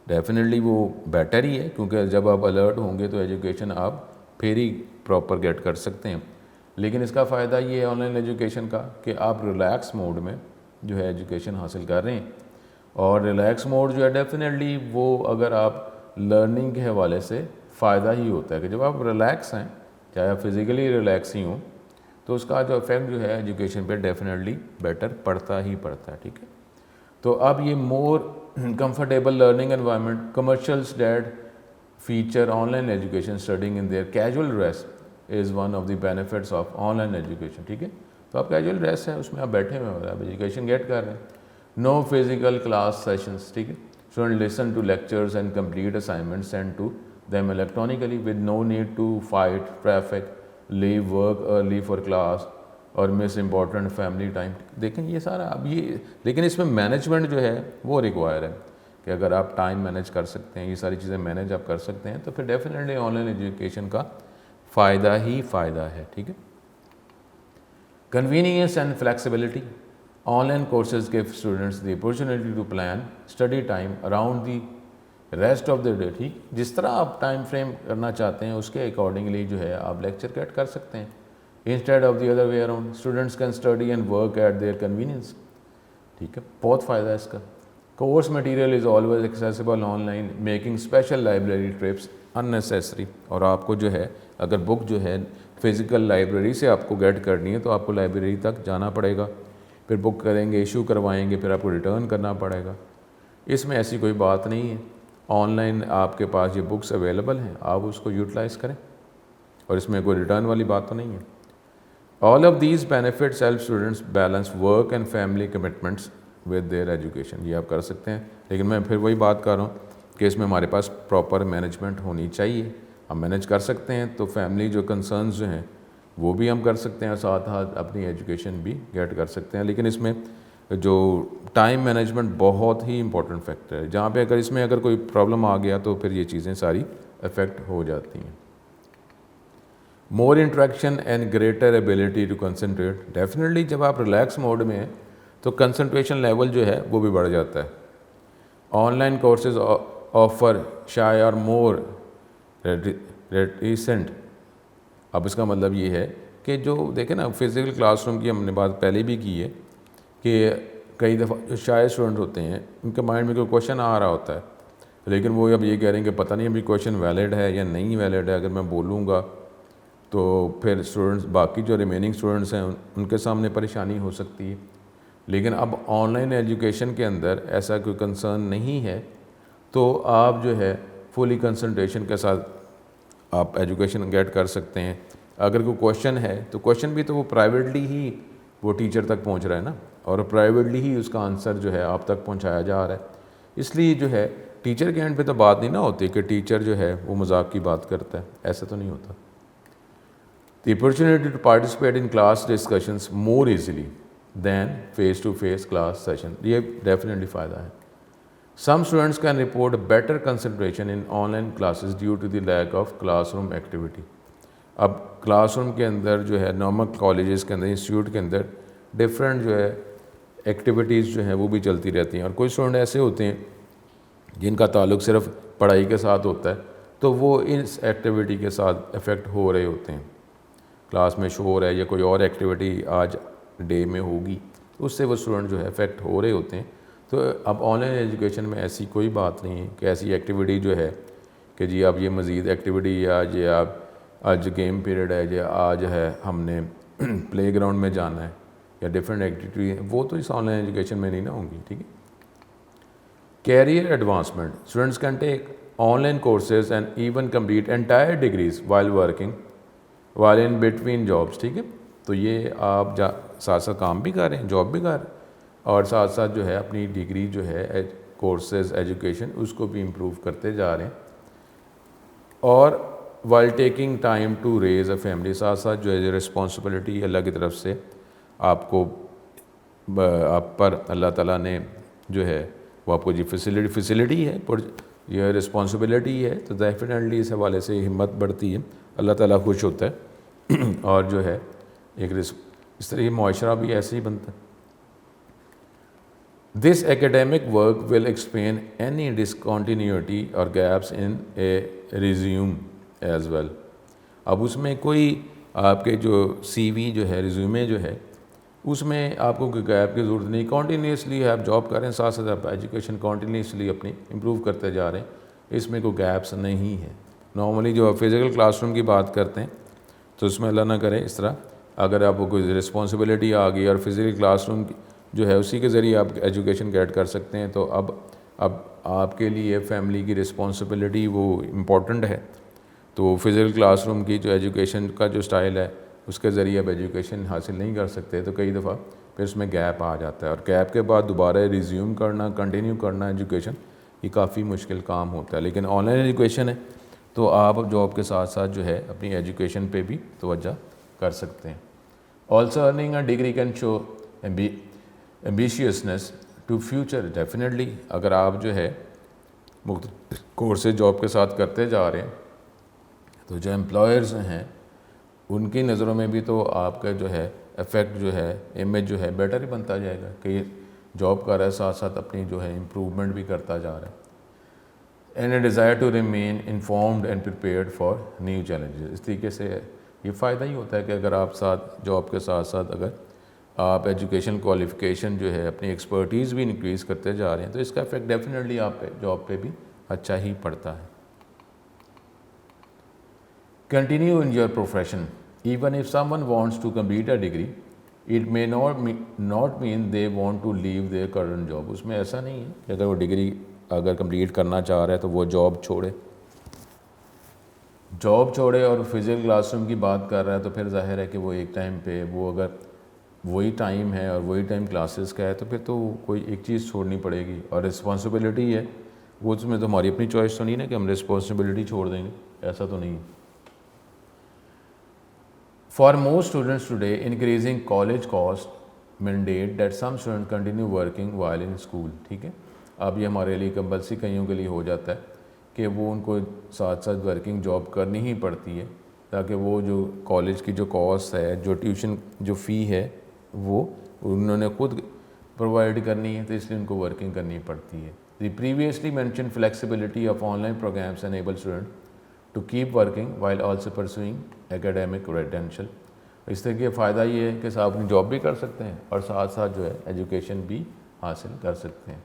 ڈیفینیٹلی وہ بیٹر ہی ہے, کیونکہ جب آپ الرٹ ہوں گے تو ایجوکیشن آپ پھر ہی پراپر گیٹ کر سکتے ہیں. لیکن اس کا فائدہ یہ ہے آن لائن ایجوکیشن کا کہ آپ ریلیکس موڈ میں جو ہے ایجوکیشن حاصل کر رہے ہیں. اور ریلیکس موڈ جو ہے ڈیفینیٹلی وہ اگر آپ لرننگ کے حوالے سے فائدہ ہی ہوتا ہے, کہ جب آپ ریلیکس ہیں, چاہے آپ فزیکلی ریلیکس ہی ہوں, تو اس کا جو افیکٹ جو ہے ایجوکیشن پہ ڈیفینیٹلی بیٹر پڑتا ہی پڑتا ہے. ٹھیک ہے, تو اب یہ more comfortable learning environment, commercials that feature online education studying in their casual dress is one of the benefits of online education. ٹھیک ہے, تو آپ کیجول ڈریس ہے اس میں آپ بیٹھے ہوئے ہیں, آپ ایجوکیشن گیٹ کر رہے ہیں. No physical class sessions. ٹھیک ہے, student listen to lectures and complete assignment send to them electronically with no need to fight traffic, leave work early for class اور miss important family time. دیکھیں یہ سارا اب یہ, لیکن اس میں مینجمنٹ جو ہے وہ ریکوائر ہے, کہ اگر آپ ٹائم مینیج کر سکتے ہیں, یہ ساری چیزیں مینیج آپ کر سکتے ہیں, تو پھر ڈیفینیٹلی آن لائن ایجوکیشن کا فائدہ ہی فائدہ ہے. ٹھیک ہے, convenience and flexibility. On line courses give students the opportunity to plan study time around the rest of the day. ٹھیک, جس طرح آپ ٹائم فریم کرنا چاہتے ہیں اس کے اکارڈنگلی جو ہے آپ لیکچر گیٹ کر سکتے ہیں, instead of the other way around. Students can study and work at their convenience. ٹھیک ہے, بہت فائدہ ہے اس کا. Course material is always accessible online, making special library trips unnecessary. اور آپ کو جو ہے اگر بک جو ہے فزیکل لائبریری سے آپ کو گیٹ کرنی ہے تو آپ کو لائبریری تک جانا پڑے گا, پھر بک کریں گے, ایشو کروائیں گے, پھر آپ کو ریٹرن کرنا پڑے گا. اس میں ایسی کوئی بات نہیں ہے, آن لائن آپ کے پاس یہ بکس اویلیبل ہیں, آپ اس کو یوٹیلائز کریں, اور اس میں کوئی ریٹرن والی بات تو نہیں ہے. All of these benefits help students balance work and family commitments with their education. یہ آپ کر سکتے ہیں, لیکن میں پھر وہی بات کر رہا ہوں کہ اس میں ہمارے پاس پراپر مینجمنٹ ہونی چاہیے. ہم مینیج کر سکتے ہیں تو فیملی جو کنسرنز جو ہیں وہ بھی ہم کر سکتے ہیں, اور ساتھ ساتھ اپنی ایجوکیشن بھی گیٹ کر سکتے ہیں. لیکن اس میں جو ٹائم مینجمنٹ بہت ہی امپورٹنٹ فیکٹر ہے, جہاں پہ اگر اس میں اگر کوئی پرابلم آ گیا تو پھر یہ چیزیں ساری افیکٹ ہو جاتی ہیں. More interaction and greater ability to concentrate. Definitely جب آپ ریلیکس موڈ میں ہیں تو کنسنٹریشن لیول جو ہے وہ بھی بڑھ جاتا ہے. آن لائن کورسز آفر شائع اور مور ریسنٹ. اب اس کا مطلب یہ ہے کہ جو دیکھیں نا فزیکل کلاس روم کی ہم نے بات پہلے بھی کی ہے, کہ کئی دفعہ جو شائع اسٹوڈنٹ ہوتے ہیں ان کے مائنڈ میں کوئی کویشچن آ رہا ہوتا ہے, لیکن وہ اب یہ کہہ رہے ہیں کہ پتہ نہیں ابھی کویشچن ویلڈ ہے یا نہیں ویلڈ ہے, اگر میں بولوں گا تو پھر اسٹوڈنٹس باقی جو ریمیننگ اسٹوڈنٹس ہیں ان کے سامنے پریشانی ہو سکتی ہے. لیکن اب آن لائن ایجوکیشن کے اندر ایسا کوئی کنسرن نہیں ہے, تو آپ جو ہے فلی کنسنٹریشن کے ساتھ آپ ایجوکیشن گیٹ کر سکتے ہیں. اگر کوئی کویشچن ہے تو کویشچن بھی تو وہ پرائیویٹلی ہی وہ ٹیچر تک پہنچ رہا ہے نا, اور پرائیویٹلی ہی اس کا آنسر جو ہے آپ تک پہنچایا جا رہا ہے. اس لیے جو ہے ٹیچر کے اینڈ پہ تو بات نہیں نہ ہوتی کہ ٹیچر جو ہے وہ مذاق کی بات کرتا ہے, ایسا تو نہیں ہوتا. The opportunity to participate in class discussions more easily than face to face class session. یہ ڈیفینیٹلی فائدہ ہے. Some students can report better concentration in online classes due to the lack of classroom activity. اب classroom کے اندر جو ہے normal colleges کے اندر institute کے اندر ڈفرینٹ جو ہے ایکٹیویٹیز جو ہیں وہ بھی چلتی رہتی ہیں, اور کوئی اسٹوڈنٹ ایسے ہوتے ہیں جن کا تعلق صرف پڑھائی کے ساتھ ہوتا ہے تو وہ اس ایکٹیویٹی کے ساتھ افیکٹ ہو رہے ہوتے ہیں. کلاس میں شور ہے یا کوئی اور ایکٹیویٹی آج ڈے میں ہوگی تو اس سے وہ اسٹوڈنٹ جو ہے افیکٹ ہو رہے ہوتے ہیں. تو اب آن لائن ایجوکیشن میں ایسی کوئی بات نہیں ہے کہ ایسی ایکٹیویٹی جو ہے کہ جی اب یہ مزید ایکٹیویٹی یا یہ آپ آج گیم پیریڈ ہے یا آج ہے ہم نے پلے گراؤنڈ میں جانا ہے یا ڈفرینٹ ایکٹیویٹی ہے، وہ تو اس آن لائن ایجوکیشن میں نہیں نہ ہوں گی. ٹھیک ہے. Career advancement. Students can take online courses and even complete entire degrees while working while in between jobs. ٹھیک ہے. تو یہ آپ ساتھ ساتھ کام بھی کر رہے ہیں، جاب بھی کر رہے ہیں، اور ساتھ ساتھ جو ہے اپنی ڈگری جو ہے کورسز ایجوکیشن اس کو بھی امپروو کرتے جا رہے ہیں. اور while taking time to raise a family, ساتھ ساتھ جو ہے رسپانسبلٹی اللہ کی طرف سے آپ کو آپ پر اللہ تعالیٰ نے جو ہے وہ آپ کو جی فیسلٹی ہے، یہ رسپانسبلٹی ہے، تو ڈیفینیٹلی اس حوالے سے ہمت بڑھتی ہے، اللہ تعالیٰ خوش ہوتا ہے اور جو ہے ایک اس طرح یہ معاشرہ بھی ایسے ہی بنتا ہے. This academic work will explain any discontinuity اور gaps in a resume as well. اب اس میں کوئی آپ کے جو سی وی جو ہے ریزیومے جو ہے اس میں آپ کو کوئی گیپ کی ضرورت نہیں، کنٹینیوسلی آپ جاب کر رہے ہیں، ساتھ ساتھ آپ ایجوکیشن کنٹینیوسلی اپنی امپروو کرتے جا رہے ہیں، اس میں کوئی گیپس نہیں ہے. نارملی جو فزیکل کلاس روم کی بات کرتے ہیں تو اس میں اللہ نہ کرے اس طرح اگر آپ کو کوئی رسپانسبلٹی آ گئی اور فزیکل کلاس روم جو ہے اسی کے ذریعے آپ ایجوکیشن گیٹ کر سکتے ہیں، تو اب آپ کے لیے فیملی کی رسپانسبلٹی وہ امپورٹنٹ ہے. تو فزیکل کلاس روم کی جو ایجوکیشن کا جو سٹائل ہے اس کے ذریعے آپ ایجوکیشن حاصل نہیں کر سکتے، تو کئی دفعہ پھر اس میں گیپ آ جاتا ہے، اور گیپ کے بعد دوبارہ ریزیوم کرنا، کنٹینیو کرنا ایجوکیشن، یہ کافی مشکل کام ہوتا ہے. لیکن آن لائن ایجوکیشن ہے تو آپ جاب کے ساتھ ساتھ جو ہے اپنی ایجوکیشن پہ بھی توجہ کر سکتے ہیں. Also earning a degree can show ambitiousness to future. Definitely اگر آپ جو ہے مختلف کورسز جاب کے ساتھ کرتے جا رہے ہیں تو جو امپلائرز ہیں ان کی نظروں میں بھی تو آپ کا جو ہے افیکٹ جو ہے امیج جو ہے بیٹر ہی بنتا جائے گا کہ جاب کر رہا ہے ساتھ ساتھ اپنی جو ہے امپروومنٹ بھی کرتا جا رہا ہے. And a desire to remain informed and prepared for new challenges. اس طریقے سے یہ فائدہ ہی ہوتا ہے کہ اگر آپ ساتھ جاب کے ساتھ ساتھ اگر آپ ایجوکیشن کوالیفیکیشن جو ہے اپنی ایکسپرٹیز بھی انکریز کرتے جا رہے ہیں تو اس کا افیکٹ ڈیفینیٹلی آپ پہ جاب پہ بھی اچھا ہی پڑتا ہے. Continue in your profession. Even if someone wants to complete a degree, it may not mean they want to leave their current job. اس میں ایسا نہیں ہے کہ اگر وہ ڈگری اگر کمپلیٹ کرنا چاہ رہا ہے تو وہ جاب چھوڑے اور فزیکل کلاس روم کی بات کر رہا ہے تو پھر ظاہر ہے کہ وہ ایک ٹائم پہ وہ اگر وہی ٹائم ہے اور وہی ٹائم کلاسز کا ہے تو پھر تو کوئی ایک چیز چھوڑنی پڑے گی. اور رسپانسبلٹی ہے وہ اس میں تو ہماری اپنی چوائس تو نہیں نا کہ ہم رسپانسبلٹی چھوڑ دیں گے، ایسا تو نہیں. For most students today, increasing college cost mandate that some students continue working while in school. ٹھیک ہے. اب یہ ہمارے لیے کمپلسری کئیوں کے لیے ہو جاتا ہے کہ وہ ان کو ساتھ ساتھ ورکنگ جاب کرنی ہی پڑتی ہے تاکہ وہ جو کالج کی جو کاسٹ ہے، جو ٹیوشن جو فی ہے وہ انہوں نے خود پرووائڈ کرنی ہے، تو اس لیے ان کو ورکنگ کرنی پڑتی ہے. The previously mention flexibility of online programmes enable student to keep working while also pursuing academic credential. اس طرح کے فائدہ یہ ہے کہ آپ اپنی جاب بھی کر سکتے ہیں اور ساتھ ساتھ جو ہے ایجوکیشن بھی حاصل کر سکتے ہیں.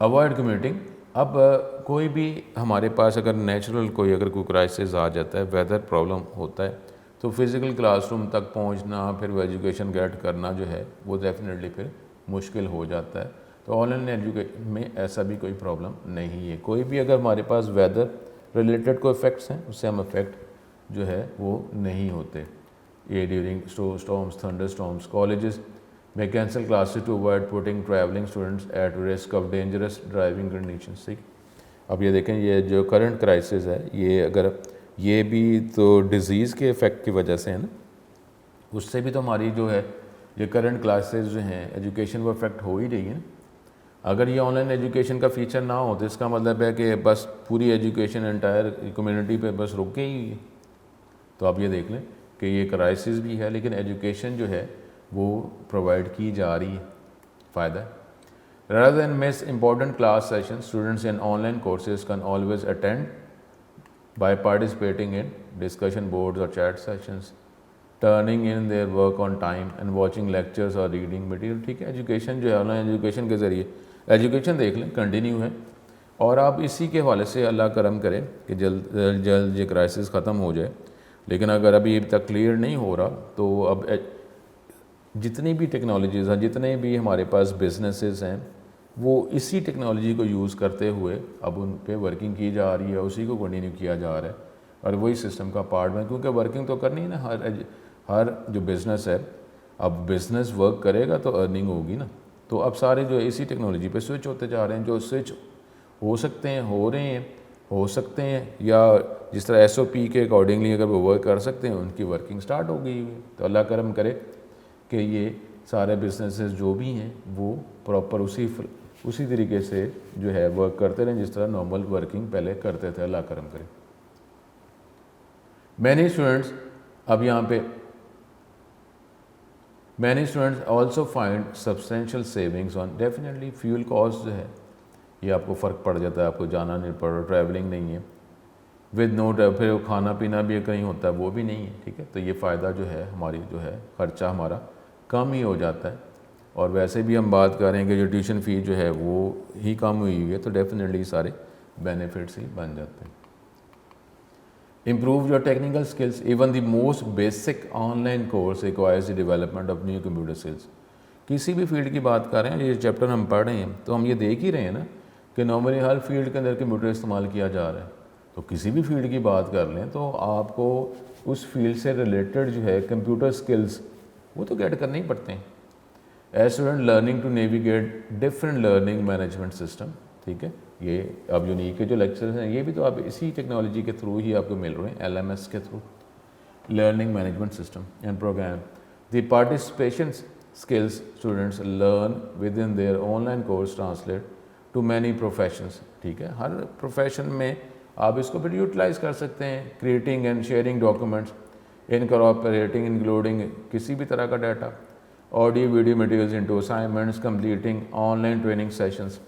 Avoid commuting. اب کوئی بھی ہمارے پاس اگر نیچرل کوئی کرائسس آ جاتا ہے، ویدر پرابلم ہوتا ہے تو فزیکل کلاس روم تک پہنچنا پھر وہ ایجوکیشن گیٹ کرنا جو ہے وہ ڈیفینیٹلی پھر مشکل ہو جاتا ہے. تو آن لائن ایجوکیشن میں ایسا بھی کوئی پرابلم نہیں ہے. کوئی بھی اگر ہمارے پاس ویدر ریلیٹڈ کوئی افیکٹس ہیں اس سے ہم افیکٹ جو ہے وہ نہیں ہوتے. یہ during storms, thunderstorms, colleges may cancel classes to avoid putting traveling students at risk of dangerous driving conditions. اب یہ دیکھیں یہ جو کرنٹ کرائسس ہے یہ اگر یہ بھی تو ڈیزیز کے افیکٹ کی وجہ سے ہے نا، اس سے بھی تو ہماری جو ہے یہ کرنٹ کلاسز جو ہیں ایجوکیشن وہ افیکٹ ہو ہی رہی ہے. اگر یہ آن لائن ایجوکیشن کا فیچر نہ ہو تو اس کا مطلب ہے کہ بس پوری ایجوکیشن انٹائر کمیونٹی پہ بس رک گئی ہوئی ہے. تو آپ یہ دیکھ لیں کہ یہ کرائسس بھی ہے لیکن ایجوکیشن جو ہے وہ پرووائڈ کی جا رہی ہے. فائدہ ہے. Rather than miss important class sessions, students in online courses can always attend by participating in discussion boards or chat sessions, turning in their work on time and watching lectures or reading material. ٹھیک ہے, education جو ہے online education کے ذریعے education دیکھ لیں continue ہے, اور آپ اسی کے حوالے سے اللہ کرم کرے کہ جلد جلد یہ کرائسس ختم ہو جائے. لیکن اگر ابھی تک کلیئر نہیں ہو رہا تو اب جتنی بھی ٹیکنالوجیز ہیں, جتنے بھی ہمارے پاس بزنسز ہیں, وہ اسی ٹیکنالوجی کو یوز کرتے ہوئے اب ان پہ ورکنگ کی جا رہی ہے, اسی کو کنٹینیو کیا جا رہا ہے, اور وہی سسٹم کا پارٹ ہے. کیونکہ ورکنگ تو کرنی ہے نا, ہر جو بزنس ہے, اب بزنس ورک کرے گا تو ارننگ ہوگی نا. تو اب سارے جو اسی ٹیکنالوجی پہ سوئچ ہوتے جا رہے ہیں. جو سوئچ ہو سکتے ہیں ہو رہے ہیں, ہو سکتے ہیں, یا جس طرح ایس او پی کے اکارڈنگلی اگر وہ ورک کر سکتے ہیں, ان کی ورکنگ سٹارٹ ہو گئی ہے. تو اللہ کرم کرے کہ یہ سارے بزنسز جو بھی ہیں وہ پراپر اسی طریقے سے جو ہے ورک کرتے رہیں جس طرح نارمل ورکنگ پہلے کرتے تھے. اللہ کرم کرے. مینی اسٹوڈنٹس, اب یہاں پہ many students also find substantial savings on, definitely fuel cost جو ہے یہ آپ کو فرق پڑ جاتا ہے, آپ کو جانا نہیں پڑ رہا, ٹریولنگ نہیں ہے, ود نو پھر کھانا پینا بھی کہیں ہوتا ہے وہ بھی نہیں ہے. ٹھیک ہے, تو یہ فائدہ جو ہے ہماری جو ہے خرچہ ہمارا کم ہی ہو جاتا ہے. اور ویسے بھی ہم بات کر رہے ہیں کہ جو ٹیوشن فی جو ہے وہ ہی کم ہوئی ہے, تو ڈیفینیٹلی سارے بینیفٹس ہی بن جاتے ہیں. Improve your technical skills, even the most basic on line course requires the development of new computer skills. کسی بھی فیلڈ کی بات کر رہے ہیں, یہ چیپٹر ہم پڑھ رہے ہیں تو ہم یہ دیکھ ہی رہے ہیں نا کہ نارملی ہر فیلڈ کے اندر کمپیوٹر استعمال کیا جا رہا ہے. تو کسی بھی فیلڈ کی بات کر لیں تو آپ کو اس فیلڈ سے ریلیٹڈ جو ہے کمپیوٹر اسکلس وہ تو گیٹ کرنے ہی پڑتے ہیں. As student learning to navigate different learning management system. ٹھیک ہے, یہ اب یونیک کے جو لیکچرز ہیں یہ بھی تو آپ اسی ٹیکنالوجی کے تھرو ہی آپ کو مل رہے ہیں, ایل ایم ایس کے through, learning management system and program. The participation skills students learn with in their online course translate to many professions. ٹھیک ہے, ہر پروفیشن میں آپ اس کو پھر یوٹیلائز کر سکتے ہیں. Creating and sharing documents, incorporating including کسی بھی طرح کا data, audio video materials into assignments, completing online training sessions.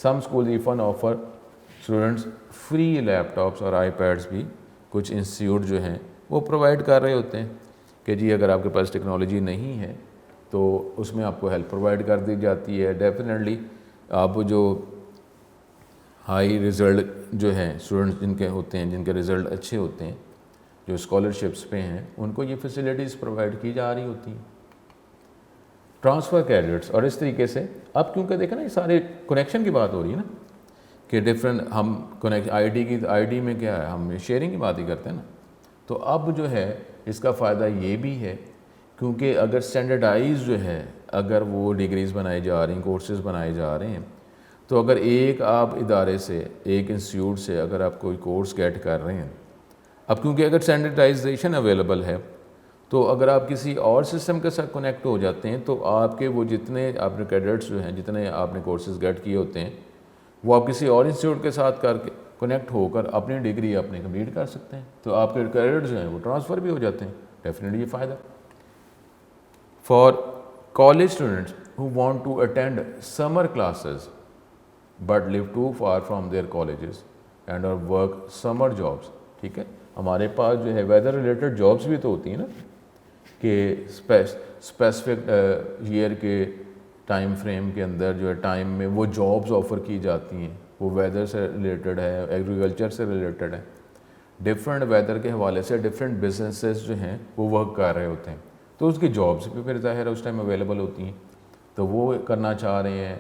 Some school even offer students free laptops اور آئی پیڈس بھی کچھ انسٹیٹیوٹ جو ہیں وہ پرووائڈ کر رہے ہوتے ہیں کہ جی اگر آپ کے پاس ٹیکنالوجی نہیں ہے تو اس میں آپ کو ہیلپ پرووائڈ کر دی جاتی ہے. ڈیفینیٹلی آپ جو ہائی رزلٹ جو ہیں اسٹوڈنٹس جن کے ہوتے ہیں, جن کے رزلٹ اچھے ہوتے ہیں, جو اسکالرشپس پہ ہیں, ان کو یہ فیسلٹیز پرووائڈ کی جا رہی ہوتی ہیں. ٹرانسفر کریڈٹس, اور اس طریقے سے اب کیونکہ دیکھیں نا یہ سارے کنیکشن کی بات ہو رہی ہے نا کہ ڈفرینٹ ہم آئی ڈی میں کیا ہے, ہم شیئرنگ کی بات ہی کرتے ہیں نا. تو اب جو ہے اس کا فائدہ یہ بھی ہے کیونکہ اگر اسٹینڈرڈائز جو ہے اگر وہ ڈگریز بنائی جا رہی ہیں, کورسز بنائے جا رہے ہیں, تو اگر ایک آپ ادارے سے, ایک انسٹیٹیوٹ سے اگر آپ کوئی کورس گیٹ کر رہے ہیں, اب کیونکہ اگر اسٹینڈرڈائزیشن اویلیبل ہے تو اگر آپ کسی اور سسٹم کے ساتھ کنیکٹ ہو جاتے ہیں تو آپ کے وہ جتنے آپ نے کریڈٹس جو ہیں, جتنے آپ نے کورسز گیٹ کیے ہوتے ہیں, وہ آپ کسی اور انسٹیٹیوٹ کے ساتھ کر کے کنیکٹ ہو کر اپنی ڈگری اپنے کمپلیٹ کر سکتے ہیں. تو آپ کے کریڈٹس جو ہیں وہ ٹرانسفر بھی ہو جاتے ہیں. ڈیفینیٹلی یہ فائدہ. For college students who want to attend summer classes but live too far from their colleges and or work summer jobs. ٹھیک ہے, ہمارے پاس جو ہے ویدر ریلیٹڈ جابس بھی تو ہوتی ہیں نا کہ اسپیسیفک ایئر کے ٹائم فریم کے اندر جو ہے ٹائم میں وہ جابس آفر کی جاتی ہیں, وہ ویدر سے ریلیٹڈ ہے, ایگریکلچر سے ریلیٹڈ ہے. ڈفرینٹ ویدر کے حوالے سے ڈفرینٹ بزنسز جو ہیں وہ ورک کر رہے ہوتے ہیں, تو اس کی جابس بھی پھر ظاہر ہے اس ٹائم اویلیبل ہوتی ہیں. تو وہ کرنا چاہ رہے ہیں,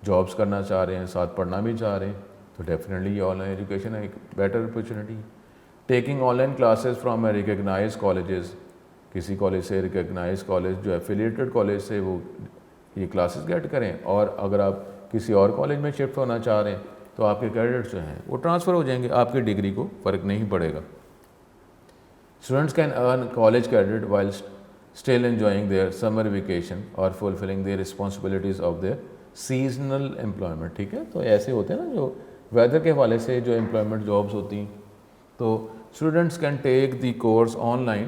جابس کرنا چاہ رہے ہیں, ساتھ پڑھنا بھی چاہ رہے ہیں, تو ڈیفینیٹلی یہ آن لائن ایجوکیشن ہے ایک better opportunity. Taking online classes from a recognized colleges, کسی کالج سے ریکگنائز کالج جو ایفیلیٹڈ کالج سے وہ یہ کلاسز گیٹ کریں, اور اگر آپ کسی اور کالج میں شفٹ ہونا چاہ رہے ہیں تو آپ کے کریڈٹس جو ہیں وہ ٹرانسفر ہو جائیں گے, آپ کی ڈگری کو فرق نہیں پڑے گا. Students can earn college credit while still enjoying their summer vacation or fulfilling their responsibilities of their seasonal employment. ٹھیک ہے, تو ایسے ہوتے ہیں نا جو ویدر کے حوالے سے جو امپلائمنٹ جابس ہوتی ہیں, تو students can take the course online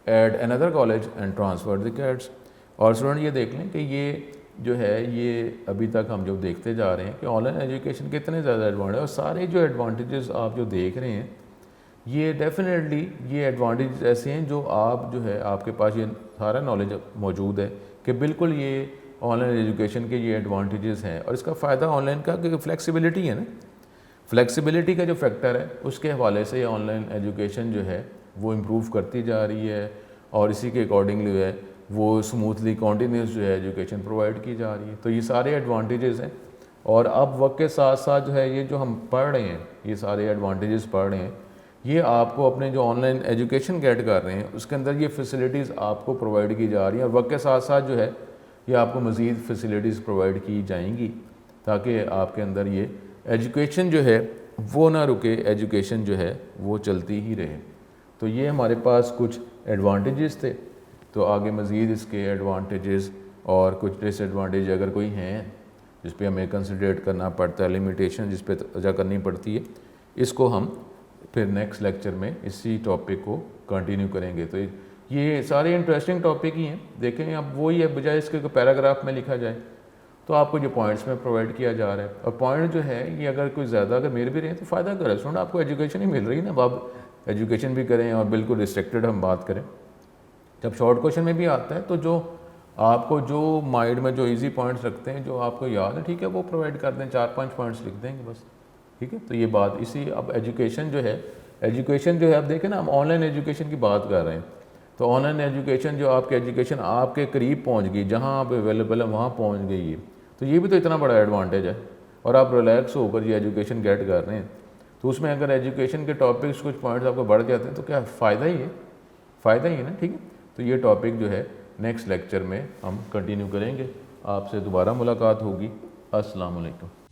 at another college and transfer the credits. اور اسٹوڈنٹ یہ دیکھ لیں کہ یہ جو ہے یہ ابھی تک ہم جو دیکھتے جا رہے ہیں کہ آن لائن ایجوکیشن کے اتنے زیادہ ایڈوانٹیج، اور سارے جو ایڈوانٹیجز آپ جو دیکھ رہے ہیں یہ ڈیفینیٹلی یہ ایڈوانٹیجز ایسے ہیں جو آپ جو ہے آپ کے پاس یہ سارا نالج موجود ہے کہ بالکل یہ آن لائن ایجوکیشن کے یہ ایڈوانٹیجز ہیں، اور اس کا فائدہ آن لائن کا کہ فلیکسیبلٹی ہے نا، فلیکسیبلٹی کا جو فیکٹر ہے اس کے حوالے سے یہ آن لائن ایجوکیشن جو ہے وہ امپروو کرتی جا رہی ہے، اور اسی کے اکارڈنگلی جو ہے وہ سموتھلی کنٹینیوس جو ہے ایجوکیشن پرووائڈ کی جا رہی ہے۔ تو یہ سارے ایڈوانٹیجز ہیں، اور اب وقت کے ساتھ ساتھ جو ہے یہ جو ہم پڑھ رہے ہیں یہ سارے ایڈوانٹیجز پڑھ رہے ہیں، یہ آپ کو اپنے جو آن لائن ایجوکیشن گیٹ کر رہے ہیں اس کے اندر یہ فیسلٹیز آپ کو پرووائڈ کی جا رہی ہیں، اور وقت کے ساتھ ساتھ جو ہے یہ آپ کو مزید فیسلٹیز پرووائڈ کی جائیں گی تاکہ آپ کے اندر یہ ایجوکیشن جو ہے وہ نہ رکے، ایجوکیشن جو ہے وہ چلتی ہی رہے۔ تو یہ ہمارے پاس کچھ ایڈوانٹیجز تھے، تو آگے مزید اس کے ایڈوانٹیجز اور کچھ ڈس ایڈوانٹیج اگر کوئی ہیں جس پہ ہمیں کنسیڈریٹ کرنا پڑتا ہے، لیمیٹیشن جس پہ توجہ کرنی پڑتی ہے، اس کو ہم پھر نیکسٹ لیکچر میں اسی ٹاپک کو کنٹینیو کریں گے۔ تو یہ سارے انٹرسٹنگ ٹاپک ہی ہیں، دیکھیں اب وہی ہے، بجائے اس کے پیراگراف میں لکھا جائے تو آپ کو جو پوائنٹس میں پرووائڈ کیا جا رہا ہے، اور پوائنٹ جو ہے یہ اگر کوئی زیادہ اگر میرے بھی رہے تو فائدہ کر رہا ہے، آپ کو ایجوکیشن ہی مل رہی ہے نا، اب آپ ایجوکیشن بھی کریں اور بالکل ریسٹرکٹڈ ہم بات کریں۔ جب شارٹ کوشچن میں بھی آتا ہے تو جو آپ کو جو مائنڈ میں جو ایزی پوائنٹس رکھتے ہیں جو آپ کو یاد ہے، ٹھیک ہے، وہ پرووائڈ کر دیں، 4-5 پوائنٹس لکھ دیں گے بس، ٹھیک ہے۔ تو یہ بات اسی اب ایجوکیشن جو ہے اب دیکھیں نا، ہم آن لائن ایجوکیشن کی بات کر رہے ہیں، تو آن لائن ایجوکیشن جو آپ کی ایجوکیشن آپ کے قریب پہنچ گئی، جہاں آپ اویلیبل ہے وہاں پہنچ گئی ہے، تو یہ بھی تو اتنا بڑا ایڈوانٹیج ہے، اور آپ ریلیکس ہو کر یہ ایجوکیشن گیٹ کر رہے ہیں، تو اس میں اگر ایجوکیشن کے ٹاپکس کچھ پوائنٹس آپ کو بڑھ جاتے ہیں تو کیا فائدہ ہی ہے نا، ٹھیک ہے۔ تو یہ ٹاپک جو ہے نیکسٹ لیکچر میں ہم کنٹینیو کریں گے، آپ سے دوبارہ ملاقات ہوگی۔ السلام علیکم۔